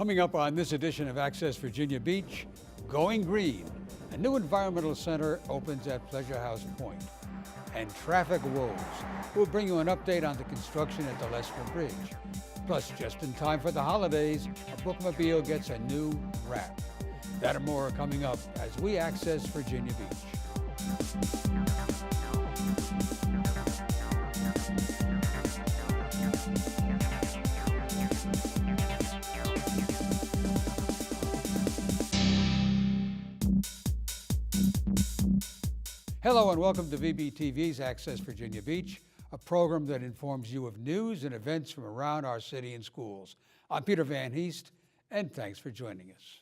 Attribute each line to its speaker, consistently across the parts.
Speaker 1: Coming up on this edition of Access Virginia Beach, Going Green. A new environmental center opens at Pleasure House Point. And traffic woes. We'll bring you an update on the construction at the Lesner Bridge. Plus, just in time for the holidays, a bookmobile gets a new wrap. That and more are coming up as we access Virginia Beach. Hello and welcome to VBTV's Access Virginia Beach, a program that informs you of news and events from around our city and schools. I'm Peter Van Heest, and thanks for joining us.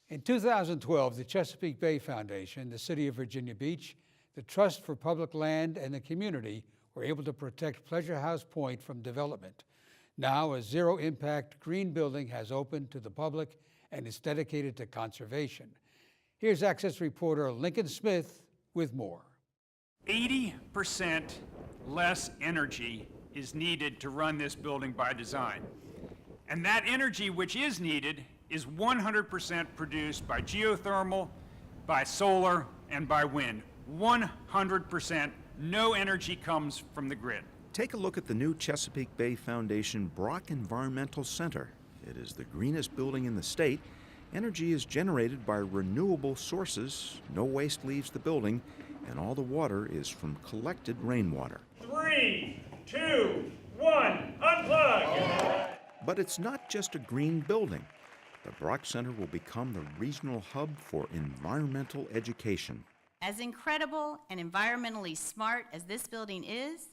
Speaker 1: In 2012, the Chesapeake Bay Foundation, the City of Virginia Beach, the Trust for Public Land, and the community were able to protect Pleasure House Point from development. Now, a zero-impact green building has opened to the public and is dedicated to conservation. Here's Access reporter Lincoln Smith with more.
Speaker 2: 80% less energy is needed to run this building by design. And that energy which is needed is 100% produced by geothermal, by solar, and by wind. 100%, no energy comes from the grid.
Speaker 3: Take a look at the new Chesapeake Bay Foundation Brock Environmental Center. It is the greenest building in the state. Energy is generated by renewable sources, no waste leaves the building, and all the water is from collected rainwater.
Speaker 4: 3, 2, 1, unplug!
Speaker 3: But it's not just a green building. The Brock Center will become the regional hub for environmental education.
Speaker 5: As incredible and environmentally smart as this building is,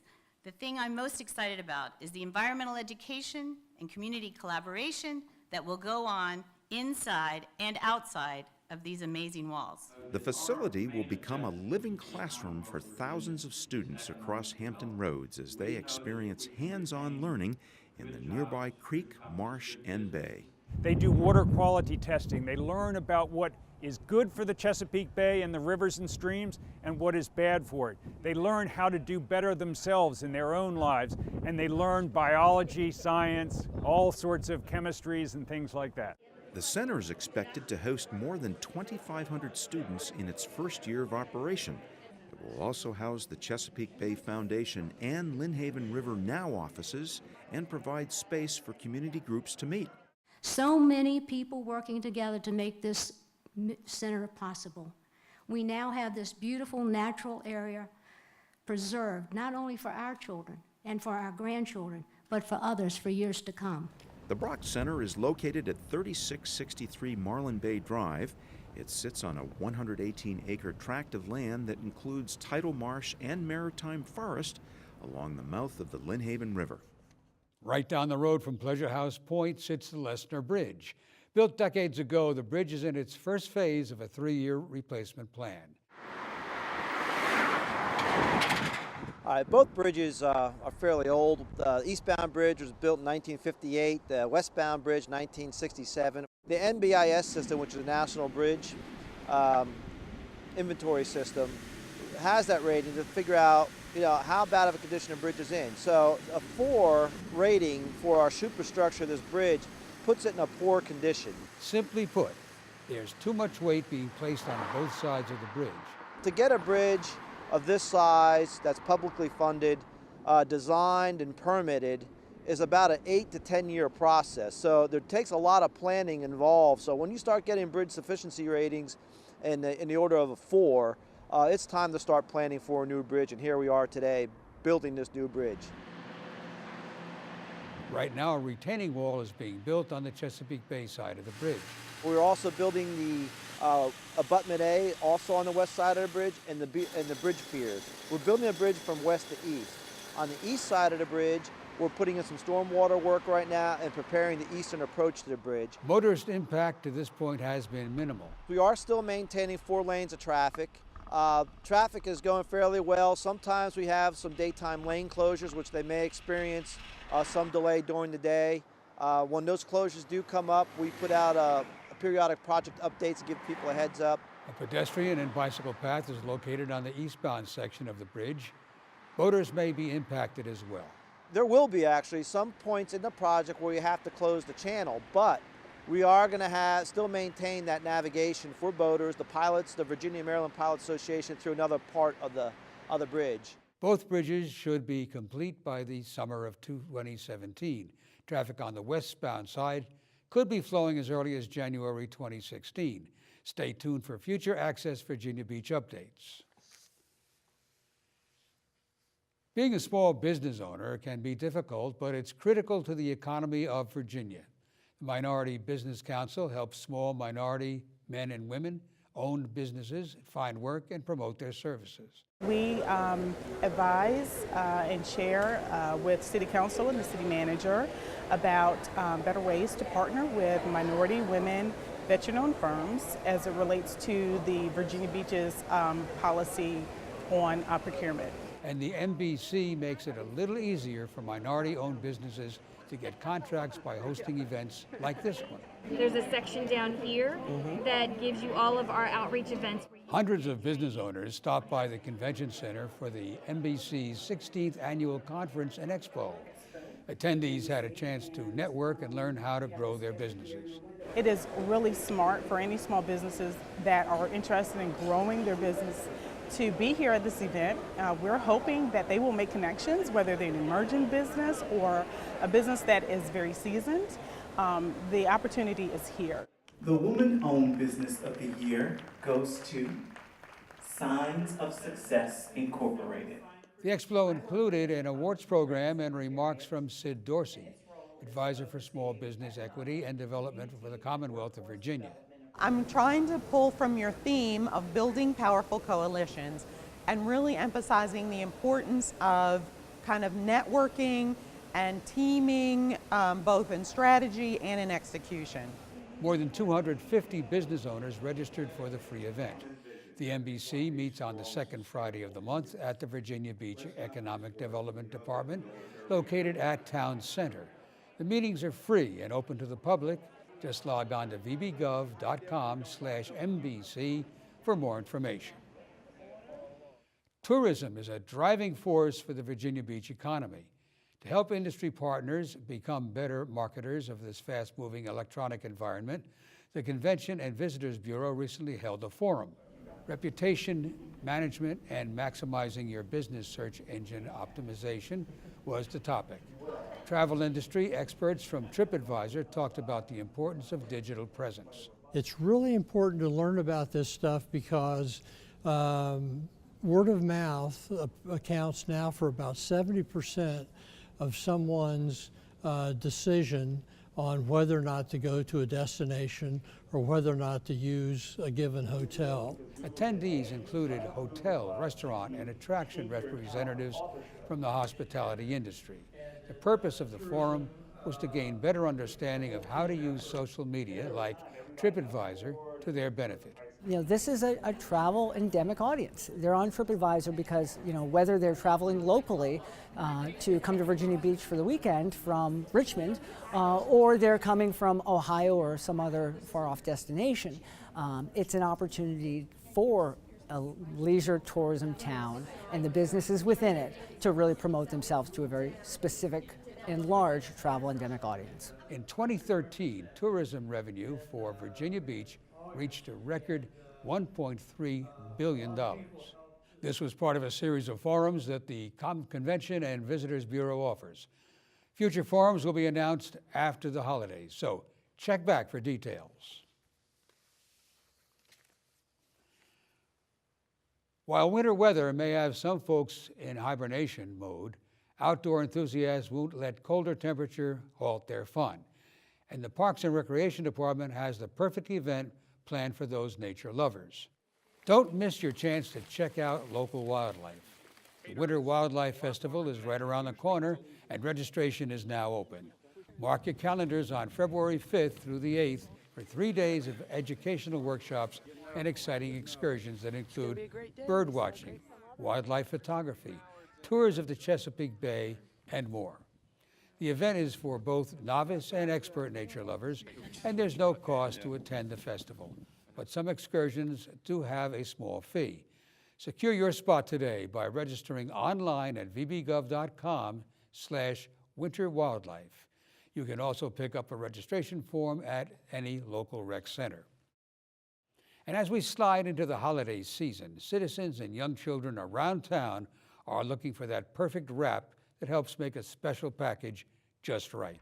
Speaker 5: the thing I'm most excited about is the environmental education and community collaboration that will go on inside and outside of these amazing walls.
Speaker 3: The facility will become a living classroom for thousands of students across Hampton Roads as they experience hands-on learning in the nearby creek, marsh, and bay.
Speaker 2: They do water quality testing. They learn about what is good for the Chesapeake Bay and the rivers and streams and what is bad for it. They learn how to do better themselves in their own lives, and they learn biology, science, all sorts of chemistries and things like that.
Speaker 3: The center is expected to host more than 2,500 students in its first year of operation. It will also house the Chesapeake Bay Foundation and Lynnhaven River Now offices and provide space for community groups to meet.
Speaker 6: So many people working together to make this center possible. We now have this beautiful natural area preserved, not only for our children and for our grandchildren, but for others for years to come.
Speaker 3: The Brock Center is located at 3663 Marlin Bay Drive. It sits on a 118-acre tract of land that includes tidal marsh and maritime forest along the mouth of the Lynnhaven River.
Speaker 1: Right down the road from Pleasure House Point sits the Lesner Bridge. Built decades ago, the bridge is in its first phase of a 3-year replacement plan.
Speaker 7: Both bridges are fairly old. The eastbound bridge was built in 1958, the westbound bridge 1967. The NBIS system, which is a national bridge inventory system, has that rating to figure out how bad of a condition a bridge is in. So a 4 rating for our superstructure of this bridge puts it in a poor condition.
Speaker 1: Simply put, there's too much weight being placed on both sides of the bridge.
Speaker 7: To get a bridge of this size that's publicly funded, designed and permitted is about an 8 to 10 year process. So there takes a lot of planning involved. So when you start getting bridge sufficiency ratings in the order of a 4, it's time to start planning for a new bridge, and here we are today building this new bridge.
Speaker 1: Right now, a retaining wall is being built on the Chesapeake Bay side of the bridge.
Speaker 7: We're also building the abutment A, also on the west side of the bridge, and the bridge piers. We're building a bridge from west to east. On the east side of the bridge, we're putting in some stormwater work right now and preparing the eastern approach to the bridge.
Speaker 1: Motorist impact to this point has been minimal.
Speaker 7: We are still maintaining 4 lanes of traffic. Traffic is going fairly well. Sometimes we have some daytime lane closures, which they may experience some delay during the day. When those closures do come up, we put out a periodic project updates to give people a heads up.
Speaker 1: A pedestrian and bicycle path is located on the eastbound section of the bridge. Boaters may be impacted as well.
Speaker 7: There will be actually some points in the project where you have to close the channel, but we are going to still maintain that navigation for boaters, the pilots, the Virginia Maryland Pilot Association through another part of the bridge.
Speaker 1: Both bridges should be complete by the summer of 2017. Traffic on the westbound side could be flowing as early as January 2016. Stay tuned for future Access Virginia Beach updates. Being a small business owner can be difficult, but it's critical to the economy of Virginia. The Minority Business Council helps small minority men and women owned businesses find work and promote their services.
Speaker 8: We advise and share with City Council and the City Manager about better ways to partner with minority, women, veteran-owned firms as it relates to the Virginia Beach's policy on procurement.
Speaker 1: And the MBC makes it a little easier for minority-owned businesses to get contracts by hosting events like this one.
Speaker 9: There's a section down here that gives you all of our outreach events.
Speaker 1: Hundreds of business owners stopped by the convention center for the NBC's 16th annual conference and expo. Attendees had a chance to network and learn how to grow their businesses.
Speaker 8: It is really smart for any small businesses that are interested in growing their business to be here at this event. We're hoping that they will make connections, whether they're an emerging business or a business that is very seasoned. The opportunity is here.
Speaker 10: The Woman-Owned Business of the Year goes to Signs of Success Incorporated.
Speaker 1: The Expo included an awards program and remarks from Sid Dorsey, advisor for small business equity and development for the Commonwealth of Virginia.
Speaker 11: I'm trying to pull from your theme of building powerful coalitions and really emphasizing the importance of kind of networking and teaming, both in strategy and in execution.
Speaker 1: More than 250 business owners registered for the free event. The NBC meets on the second Friday of the month at the Virginia Beach Economic Development Department, located at Town Center. The meetings are free and open to the public. Just log on to vbgov.com/MBC for more information. Tourism is a driving force for the Virginia Beach economy. To help industry partners become better marketers of this fast-moving electronic environment, the Convention and Visitors Bureau recently held a forum. Reputation management and maximizing your business search engine optimization was the topic. Travel industry experts from TripAdvisor talked about the importance of digital presence.
Speaker 12: It's really important to learn about this stuff because word of mouth accounts now for about 70% of someone's decision on whether or not to go to a destination or whether or not to use a given hotel.
Speaker 1: Attendees included hotel, restaurant, and attraction representatives from the hospitality industry. The purpose of the forum was to gain better understanding of how to use social media like TripAdvisor to their benefit.
Speaker 13: You know, this is a travel endemic audience. They're on TripAdvisor because, you know, whether they're traveling locally to come to Virginia Beach for the weekend from Richmond, or they're coming from Ohio or some other far-off destination, it's an opportunity for a leisure tourism town and the businesses within it to really promote themselves to a very specific and large travel endemic audience.
Speaker 1: In 2013, tourism revenue for Virginia Beach reached a record $1.3 billion. This was part of a series of forums that the Convention and Visitors Bureau offers. Future forums will be announced after the holidays, so check back for details. While winter weather may have some folks in hibernation mode, outdoor enthusiasts won't let colder temperature halt their fun. And the Parks and Recreation Department has the perfect event planned for those nature lovers. Don't miss your chance to check out local wildlife. The Winter Wildlife Festival is right around the corner and registration is now open. Mark your calendars on February 5th through the 8th for 3 days of educational workshops and exciting excursions that include bird watching, wildlife photography, tours of the Chesapeake Bay, and more. The event is for both novice and expert nature lovers, and there's no cost to attend the festival. But some excursions do have a small fee. Secure your spot today by registering online at vbgov.com/ www.virginiabeach.gov/winterwildlife. You can also pick up a registration form at any local rec center. And as we slide into the holiday season, citizens and young children around town are looking for that perfect wrap that helps make a special package just right.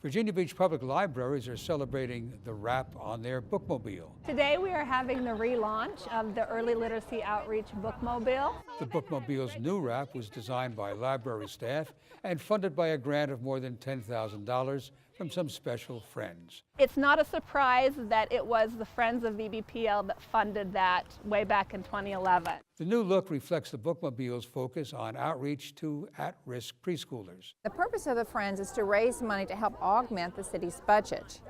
Speaker 1: Virginia Beach Public Libraries are celebrating the wrap on their bookmobile.
Speaker 14: Today we are having the relaunch of the Early Literacy Outreach Bookmobile.
Speaker 1: The bookmobile's new wrap was designed by library staff and funded by a grant of more than $10,000 from some special friends.
Speaker 14: It's not a surprise that it was the Friends of VBPL that funded that way back in 2011.
Speaker 1: The new look reflects the bookmobile's focus on outreach to at-risk preschoolers.
Speaker 15: The purpose of the Friends is to raise money to help augment the city's budget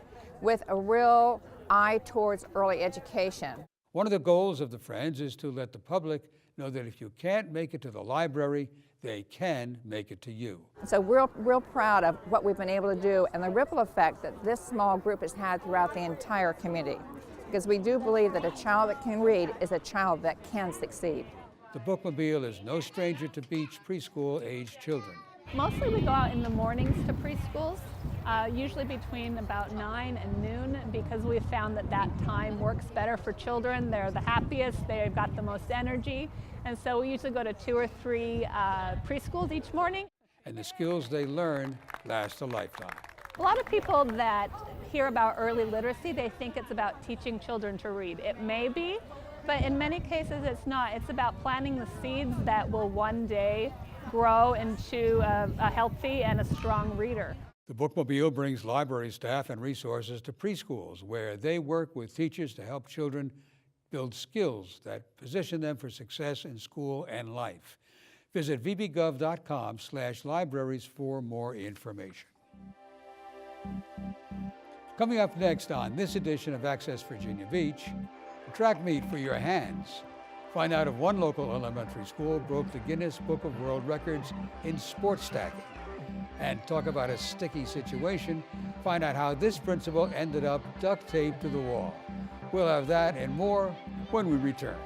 Speaker 15: with a real eye towards early education.
Speaker 1: One of the goals of the Friends is to let the public know that if you can't make it to the library, they can make it to you.
Speaker 15: So we're real proud of what we've been able to do and the ripple effect that this small group has had throughout the entire community. Because we do believe that a child that can read is a child that can succeed.
Speaker 1: The bookmobile is no stranger to beach preschool-aged children.
Speaker 14: Mostly we go out in the mornings to preschools, usually between about 9 and noon, because we've found that that time works better for children. They're the happiest, they've got the most energy, and so we usually go to 2 or 3 preschools each morning.
Speaker 1: And the skills they learn last a lifetime.
Speaker 14: A lot of people that hear about early literacy, they think it's about teaching children to read. It may be, but in many cases it's not. It's about planting the seeds that will one day grow into a healthy and a strong reader.
Speaker 1: The bookmobile brings library staff and resources to preschools where they work with teachers to help children build skills that position them for success in school and life. Visit vbgov.com/libraries for more information. Coming up next on this edition of Access Virginia Beach, a track meet for your hands. Find out if one local elementary school broke the Guinness Book of World Records in sports stacking. And talk about a sticky situation. Find out how this principal ended up duct taped to the wall. We'll have that and more when we return.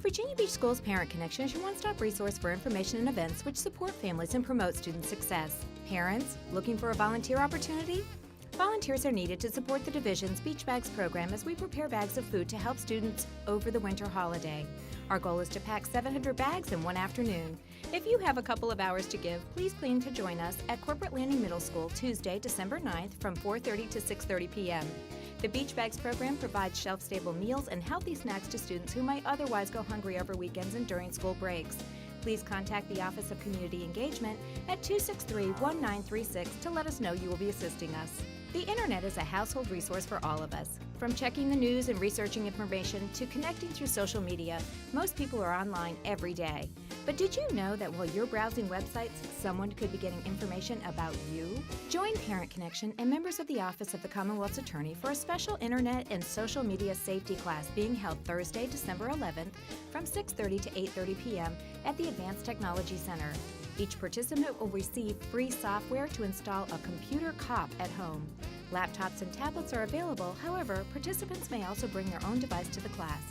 Speaker 16: Virginia Beach Schools Parent Connection is your one-stop resource for information and events which support families and promote student success. Parents, looking for a volunteer opportunity? Volunteers are needed to support the division's Beach Bags program as we prepare bags of food to help students over the winter holiday. Our goal is to pack 700 bags in one afternoon. If you have a couple of hours to give, please plan to join us at Corporate Landing Middle School Tuesday, December 9th from 4:30 to 6:30 p.m. The Beach Bags program provides shelf-stable meals and healthy snacks to students who might otherwise go hungry over weekends and during school breaks. Please contact the Office of Community Engagement at 263-1936 to let us know you will be assisting us. The internet is a household resource for all of us. From checking the news and researching information to connecting through social media, most people are online every day. But did you know that while you're browsing websites, someone could be getting information about you? Join Parent Connection and members of the Office of the Commonwealth's Attorney for a special internet and social media safety class being held Thursday, December 11th from 6:30 to 8:30 p.m. at the Advanced Technology Center. Each participant will receive free software to install a computer cop at home. Laptops and tablets are available, however, participants may also bring their own device to the class.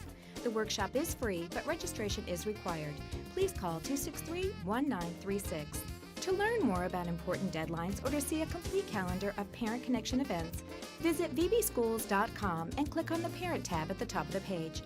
Speaker 16: The workshop is free, but registration is required. Please call 263-1936. To learn more about important deadlines or to see a complete calendar of Parent Connection events, visit vbschools.com and click on the Parent tab at the top of the page.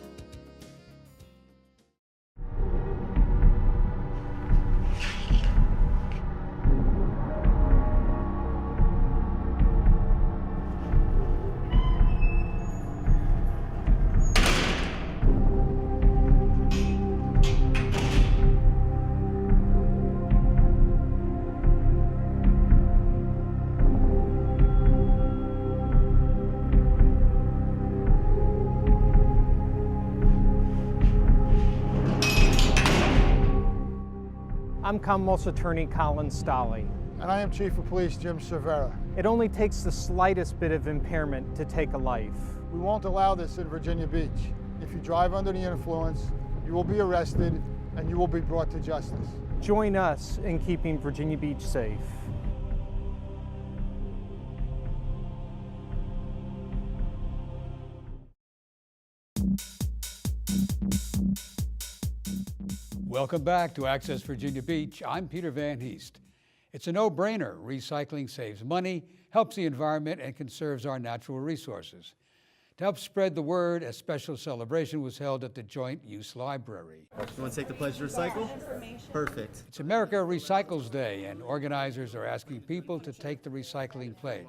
Speaker 17: I'm Commonwealth's Attorney Colin Stolley.
Speaker 18: And I am Chief of Police Jim Cervera.
Speaker 17: It only takes the slightest bit of impairment to take a life.
Speaker 18: We won't allow this in Virginia Beach. If you drive under the influence, you will be arrested and you will be brought to justice.
Speaker 17: Join us in keeping Virginia Beach safe.
Speaker 1: Welcome back to Access Virginia Beach. I'm Peter Van Heest. It's a no-brainer. Recycling saves money, helps the environment, and conserves our natural resources. To help spread the word, a special celebration was held at the Joint Use Library.
Speaker 19: You want to take the pledge to recycle? Perfect.
Speaker 1: It's America Recycles Day, and organizers are asking people to take the recycling pledge.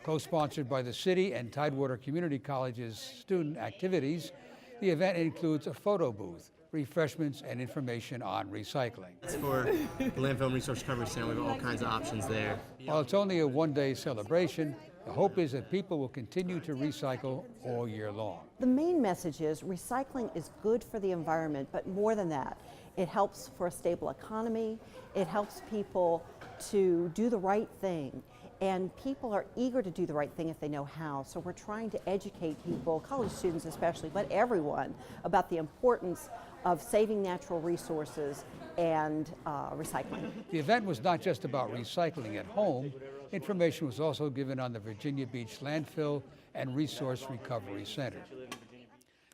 Speaker 1: Co-sponsored by the city and Tidewater Community College's student activities, the event includes a photo booth, refreshments, and information on recycling.
Speaker 19: It's for the Landfill and Resource Recovery Center. We have all kinds of options there.
Speaker 1: While it's only a one-day celebration, the hope is that people will continue to recycle all year long.
Speaker 20: The main message is recycling is good for the environment, but more than that, it helps for a stable economy, it helps people to do the right thing, and people are eager to do the right thing if they know how. So we're trying to educate people, college students especially, but everyone, about the importance of saving natural resources and recycling.
Speaker 1: The event was not just about recycling at home. Information was also given on the Virginia Beach Landfill and Resource Recovery Center.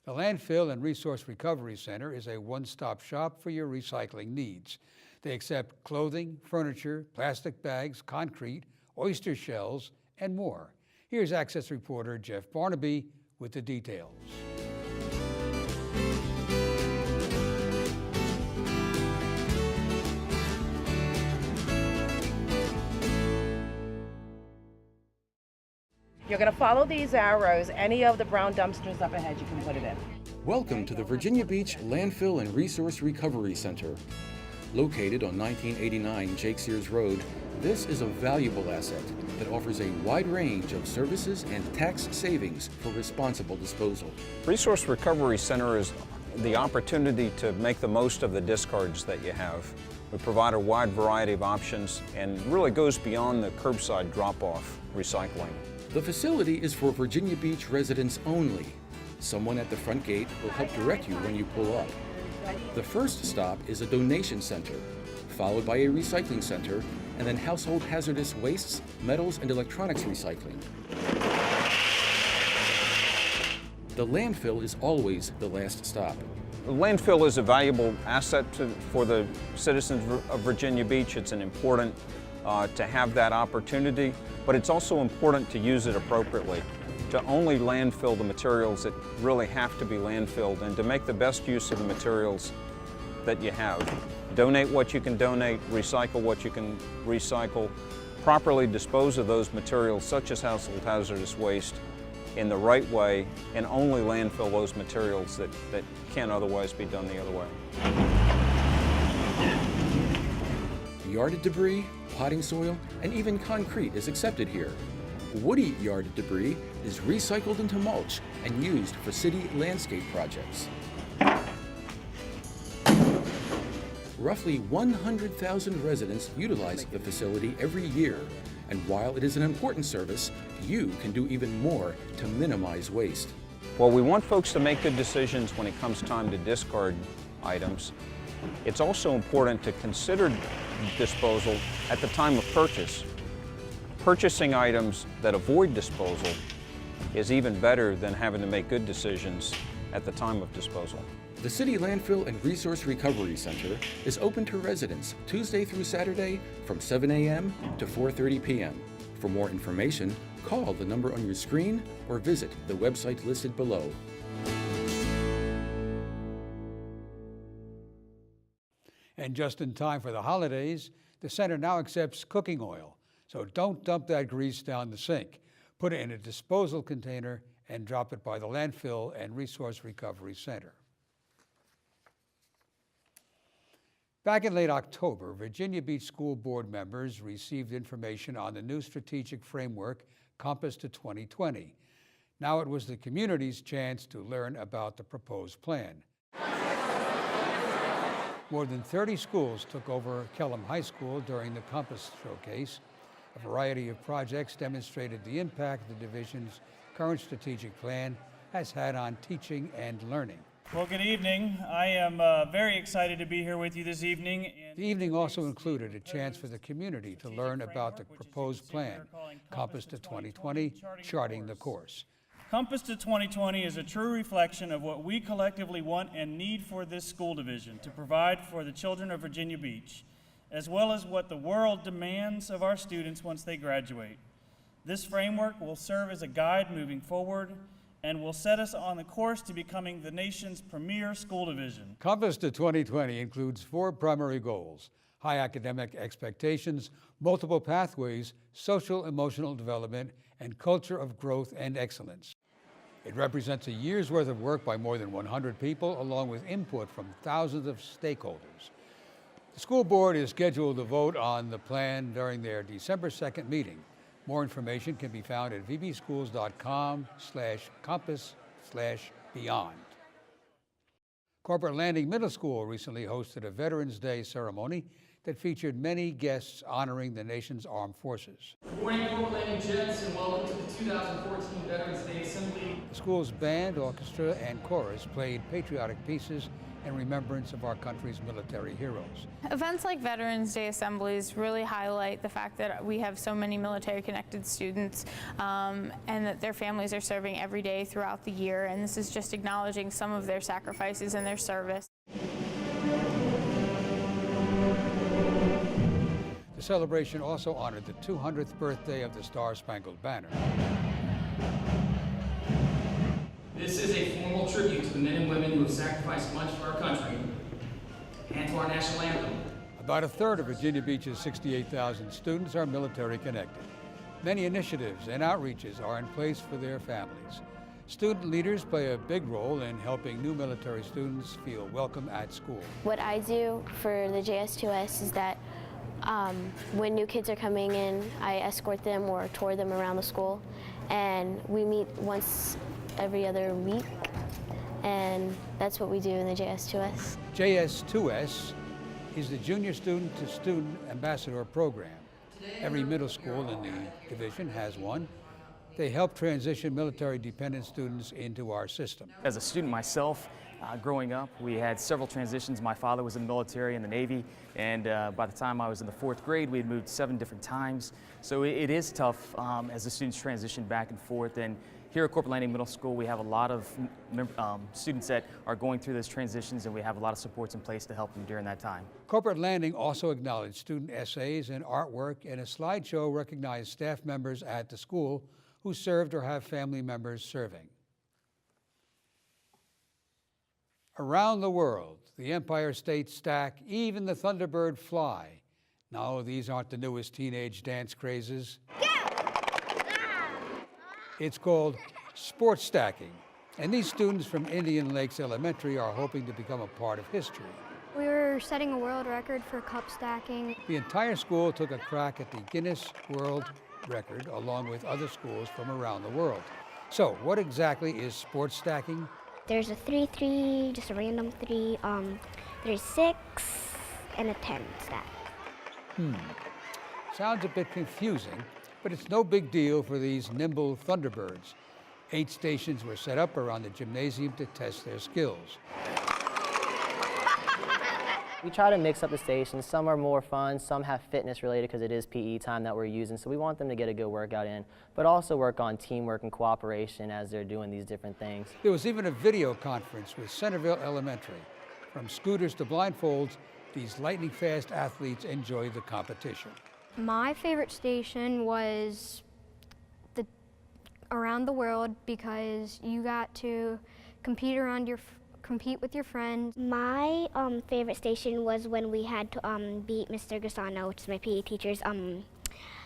Speaker 1: The Landfill and Resource Recovery Center is a one-stop shop for your recycling needs. They accept clothing, furniture, plastic bags, concrete, oyster shells, and more. Here's Access reporter Jeff Barnaby with the details.
Speaker 21: You're going to follow these arrows. Any of the brown dumpsters up ahead, you can put it in.
Speaker 22: Welcome to the Virginia Beach Landfill and Resource Recovery Center. Located on 1989 Jake Sears Road, this is a valuable asset that offers a wide range of services and tax savings for responsible disposal.
Speaker 23: Resource Recovery Center is the opportunity to make the most of the discards that you have. We provide a wide variety of options and really goes beyond the curbside drop-off recycling.
Speaker 22: The facility is for Virginia Beach residents only. Someone at the front gate will help direct you when you pull up. The first stop is a donation center, followed by a recycling center, and then household hazardous wastes, metals, and electronics recycling. The landfill is always the last stop.
Speaker 23: The landfill is a valuable asset for the citizens of Virginia Beach. It's an important to have that opportunity, but it's also important to use it appropriately, to only landfill the materials that really have to be landfilled and to make the best use of the materials that you have. Donate what you can donate, recycle what you can recycle, properly dispose of those materials such as household hazardous waste in the right way, and only landfill those materials that can't otherwise be done the other way.
Speaker 22: Yarded debris, potting soil, and even concrete is accepted here. Woody yarded debris is recycled into mulch and used for city landscape projects. Roughly 100,000 residents utilize the facility every year, and while it is an important service, you can do even more to minimize waste.
Speaker 23: Well, we want folks to make good decisions when it comes time to discard items. It's also important to consider disposal at the time of purchase. Purchasing items that avoid disposal is even better than having to make good decisions at the time of disposal.
Speaker 22: The City Landfill and Resource Recovery Center is open to residents Tuesday through Saturday from 7 a.m. to 4:30 p.m. For more information, call the number on your screen or visit the website listed below.
Speaker 1: And just in time for the holidays, the center now accepts cooking oil. So don't dump that grease down the sink. Put it in a disposal container and drop it by the Landfill and Resource Recovery Center. Back in late October, Virginia Beach School Board members received information on the new strategic framework, Compass to 2020. Now it was the community's chance to learn about the proposed plan. More than 30 schools took over Kellam High School during the Compass Showcase. A variety of projects demonstrated the impact the division's current strategic plan has had on teaching and learning.
Speaker 2: Well, good evening. I am very excited to be here with you this evening.
Speaker 1: The evening also included a chance for the community to learn about the proposed plan, Compass to 2020, Charting the Course.
Speaker 2: Compass to 2020 is a true reflection of what we collectively want and need for this school division to provide for the children of Virginia Beach, as well as what the world demands of our students once they graduate. This framework will serve as a guide moving forward and will set us on the course to becoming the nation's premier school division.
Speaker 1: Compass to 2020 includes 4 primary goals: high academic expectations, multiple pathways, social emotional development, and culture of growth and excellence. It represents a year's worth of work by more than 100 people, along with input from thousands of stakeholders. The school board is scheduled to vote on the plan during their December 2nd meeting. More information can be found at vbschools.com/compass/beyond. Corporate Landing Middle School recently hosted a Veterans Day ceremony that featured many guests honoring the nation's armed forces.
Speaker 4: Good morning, Corporate Landing Jets, and welcome to the 2014 Veterans Day Assembly.
Speaker 1: The school's band, orchestra, and chorus played patriotic pieces in remembrance of our country's military heroes.
Speaker 5: Events like Veterans Day Assemblies really highlight the fact that we have so many military-connected students and that their families are serving every day throughout the year, and this is just acknowledging some of their sacrifices and their service.
Speaker 1: The celebration also honored the 200th birthday of the Star-Spangled Banner.
Speaker 4: This is a formal tribute to the men and women who have sacrificed much for our country and to our national anthem.
Speaker 1: About a third of Virginia Beach's 68,000 students are military connected. Many initiatives and outreaches are in place for their families. Student leaders play a big role in helping new military students feel welcome at school.
Speaker 24: What I do for the JS2S is that when new kids are coming in, I escort them or tour them around the school, and we meet once every other week, and that's what we do in the JS2S.
Speaker 1: JS2S is the Junior Student to Student Ambassador Program. Every middle school in the division has one. They help transition military-dependent students into our system.
Speaker 25: As a student myself, growing up, we had several transitions. My father was in the military and the Navy, and by the time I was in the 4th grade, we had moved 7 different times. So it is tough as the students transition back and forth. And here at Corporate Landing Middle School, we have a lot of students that are going through those transitions, and we have a lot of supports in place to help them during that time.
Speaker 1: Corporate Landing also acknowledged student essays and artwork, and a slideshow recognized staff members at the school who served or have family members serving. Around the world, the Empire State Stack, even the Thunderbird fly. No, these aren't the newest teenage dance crazes. It's called sports stacking, and these students from Indian Lakes Elementary are hoping to become a part of history.
Speaker 26: We were setting a world record for cup stacking.
Speaker 1: The entire school took a crack at the Guinness World Record, along with other schools from around the world. So, what exactly is sports stacking?
Speaker 26: There's a 3-3, just a random 3. There's 6 and a 10 stack.
Speaker 1: Sounds a bit confusing, but it's no big deal for these nimble Thunderbirds. 8 stations were set up around the gymnasium to test their skills.
Speaker 27: We try to mix up the stations. Some are more fun, some have fitness related because it is PE time that we're using, so we want them to get a good workout in, but also work on teamwork and cooperation as they're doing these different things.
Speaker 1: There was even a video conference with Centerville Elementary. From scooters to blindfolds, these lightning-fast athletes enjoyed the competition.
Speaker 26: My favorite station was the around the world because you got to compete with your friends.
Speaker 28: My favorite station was when we had to beat Mr. Gasano, which is my PE teacher's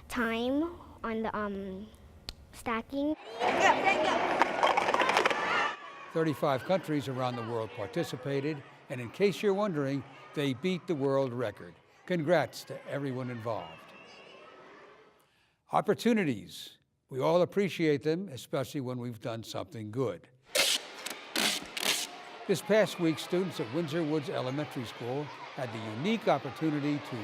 Speaker 28: time on the stacking.
Speaker 1: 35 countries around the world participated, and in case you're wondering, they beat the world record. Congrats to everyone involved. Opportunities. We all appreciate them, especially when we've done something good. This past week, students at Windsor Woods Elementary School had the unique opportunity to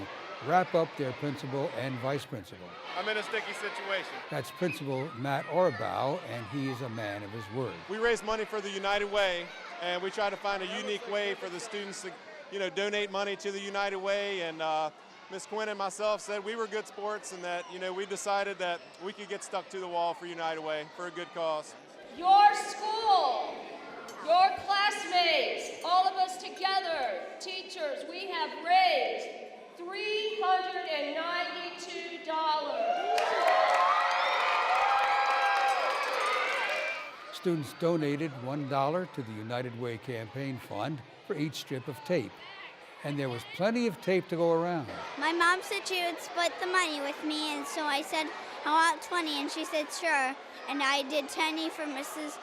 Speaker 1: wrap up their principal and vice principal.
Speaker 3: I'm in a sticky situation.
Speaker 1: That's Principal Matt Orbaugh, and he is a man of his word.
Speaker 3: We raise money for the United Way, and we try to find a unique way for the students to, donate money to the United Way. And Ms. Quinn and myself said we were good sports, and that, we decided that we could get stuck to the wall for United Way for a good cause.
Speaker 6: Your school, your classmates, all of us together, teachers, we have raised $392.
Speaker 1: Students donated $1 to the United Way Campaign Fund for each strip of tape. And there was plenty of tape to go around.
Speaker 28: My mom said she would split the money with me, and so I said, I want 20, and she said, sure. And I did 10 for Mrs.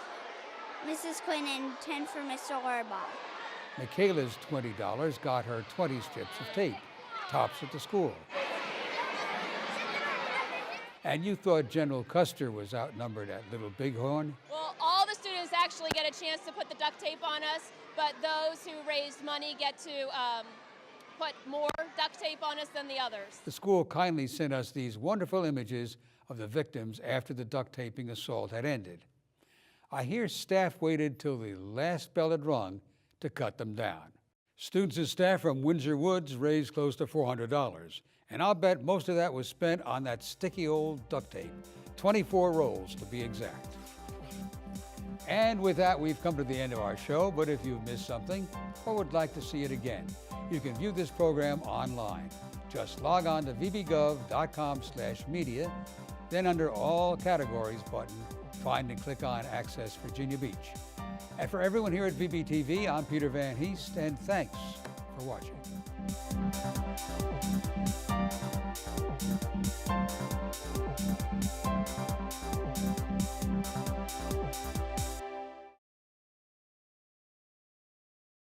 Speaker 28: Quinn and 10 for Mr. Orbaugh.
Speaker 1: Michaela's $20 got her 20 strips of tape, tops at the school. And you thought General Custer was outnumbered at Little Bighorn?
Speaker 7: Well, all the students actually get a chance to put the duct tape on us, but those who raised money get to put more duct tape on us than the others.
Speaker 1: The school kindly sent us these wonderful images of the victims after the duct taping assault had ended. I hear staff waited till the last bell had rung to cut them down. Students and staff from Windsor Woods raised close to $400, and I'll bet most of that was spent on that sticky old duct tape, 24 rolls to be exact. And with that, we've come to the end of our show, but if you've missed something or would like to see it again, you can view this program online. Just log on to vbgov.com/media, then under All Categories button, find and click on Access Virginia Beach. And for everyone here at VBTV, I'm Peter Van Heest, and thanks for watching.